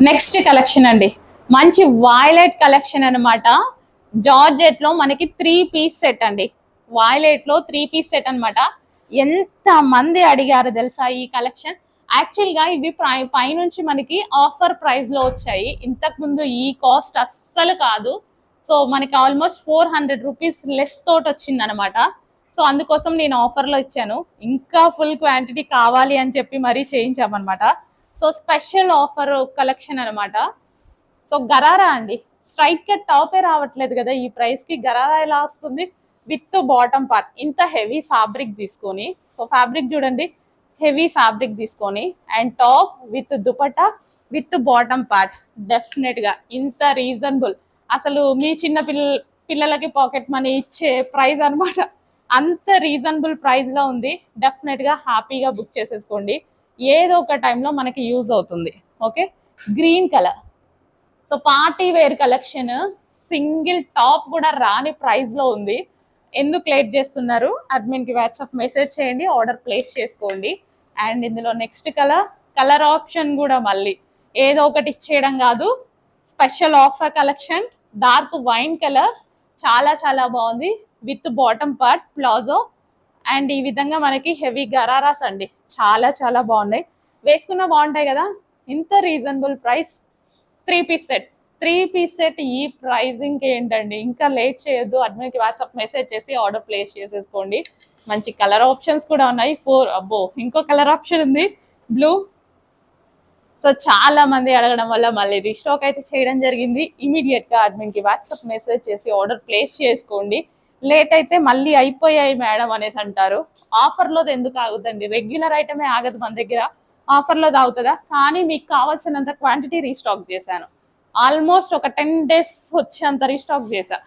Next collection అండి, మంచి violet collection అనమాట. జార్జెట్ లో మనకి 3 పీస్ సెట్ అండి. వాయిలెట్ లో 3 పీస్ సెట్ అనమాట. ఎంత మంది అడిగారు తెలుసా ఈ కలెక్షన్. యాక్చువల్ గా ఇవి పైనుంచి మనకి ఆఫర్ ప్రైస్ లో వచ్చాయి. ఇంతకు ముందు ఈ కాస్ట్ అస్సలు కాదు. సో మనకి ఆల్మోస్ట్ 400 రూపీస్ లెస్ తోటి వచ్చింది అనమాట. సో అందుకోసం నేను ఆఫర్ లో ఇచ్చాను. ఇంకా ఫుల్ క్వాంటిటీ కావాలి అని చెప్పి మరీ చేయించామన్నమాట. సో స్పెషల్ ఆఫర్ కలెక్షన్ అనమాట. సో గరారా అండి, స్ట్రైట్ కట్ టాపే రావట్లేదు కదా ఈ ప్రైస్ కి. గరారా ఎలా వస్తుంది? విత్ బాటమ్ పార్ట్ ఇంత హెవీ ఫ్యాబ్రిక్ తీసుకొని, సో ఫ్యాబ్రిక్ చూడండి, హెవీ ఫ్యాబ్రిక్ తీసుకొని and top with dupatta with bottom part. Definite గా ఇంత రీజనబుల్, అసలు మీ చిన్న పిల్లలకి పాకెట్ మనీ ఇచ్చే ప్రైస్ అనమాట. అంత రీజనబుల్ ప్రైస్ లో ఉంది. డెఫినెట్ గా హ్యాపీగా బుక్ చేసేసుకోండి. ఏదో ఒక టైంలో మనకి యూజ్ అవుతుంది. Okay, green colour. So party wear collection, single top కూడా రాని ప్రైస్ లో ఉంది. ఎందుకు లేట్ చేస్తున్నారు? అడ్మిన్ కి వాట్సాప్ మెసేజ్ చేయండి, ఆర్డర్ ప్లేస్ చేసుకోండి. అండ్ ఇందులో నెక్స్ట్ కలర్ ఆప్షన్ కూడా మళ్ళీ ఏదో ఒకటి ఇచ్చేయడం కాదు, special offer collection. Dark wine colour, చాలా చాలా బాగుంది. With bottom part palazzo and ఈ విధంగా మనకి హెవీ గరారాస్ అండి. చాలా చాలా బాగున్నాయి, వేసుకున్నా బాగుంటాయి కదా. ఇంత reasonable price, 3 piece set. 3 piece set ఈ ప్రైజింగ్ ఏంటండి? ఇంకా లేట్ చేయొద్దు, అడ్మిన్కి వాట్సాప్ మెసేజ్ చేసి ఆర్డర్ ప్లేస్ చేసేసుకోండి. మంచి కలర్ ఆప్షన్స్ కూడా ఉన్నాయి. అబ్బో ఇంకో కలర్ ఆప్షన్ ఉంది, బ్లూ. సో చాలా మంది అడగడం వల్ల మళ్ళీ రీస్టాక్ అయితే చేయడం జరిగింది. ఇమీడియట్ గా అడ్మిన్ కి వాట్సాప్ మెసేజ్ చేసి ఆర్డర్ ప్లేస్ చేసుకోండి. లేట్ అయితే మళ్ళీ అయిపోయాయి మేడం అనేసి అంటారు. ఆఫర్ లో ఎందుకు ఆగుద్దండి? రెగ్యులర్ ఐటమే ఆగదు మన దగ్గర, ఆఫర్ లో ఆగుతుందా? కానీ మీకు కావాల్సినంత క్వాంటిటీ రీస్టాక్ చేశాను. ఆల్మోస్ట్ ఒక 10 days వచ్చేంత రీస్టాక్ చేశా.